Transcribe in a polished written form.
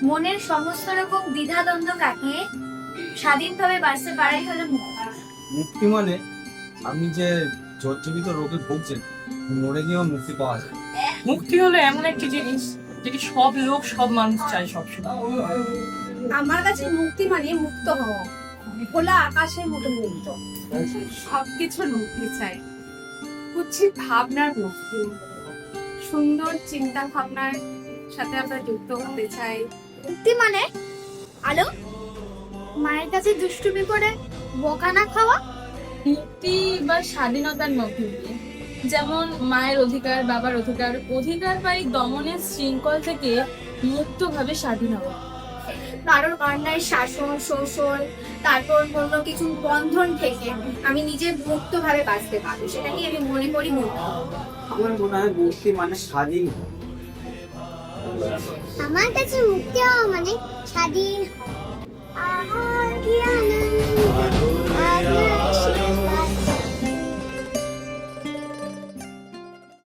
মনের সমস্ত রকম দ্বিধাদ্বন্দ্ব কাটিয়ে স্বাধীনভাবে বাঁচতে পারাই হলো মুক্তি। মুক্তি মানে আপনি যে জর্জরিত রোগে ভুগছেন, মরে গিয়েও মুক্তি পাওয়া যায়। মুক্তি হলো এমন একটি জিনিস যেটি সব লোক সব মানুষ চায় সবসময়। আমার কাছে মুক্তি মানে মুক্ত হওয়া, খোলা আকাশের মতো মুক্ত। সবকিছুর মুক্তি চাই, কুৎসিত ভাবনার মুক্তি, সুন্দর চিন্তা ভাবনার সাথে আমরা যুক্ত হতে চাই। মুক্তি মানে আলো, মায়ের কাছে দুষ্টুমি করে বোকা না খাওয়া। মুক্তি বা স্বাধীনতার মধ্যে দিয়ে, যেমন মায়ের অধিকার, বাবার অধিকার, অধিকার পাই দমনের শৃঙ্খল থেকে মুক্তভাবে স্বাধীন হওয়া। কারোর অন্যায় শাসন শোষণ, তারপর অন্য কিছু বন্ধন থেকে আমি নিজে মুক্তভাবে বাঁচতে পারবো, সেটাকে আমি মনে করি মুক্তি। আমার মনে হয় মুক্তি মানে স্বাধীন হওয়া। আমার কাছে মুক্তি হওয়া মানে স্বাধীন হওয়া।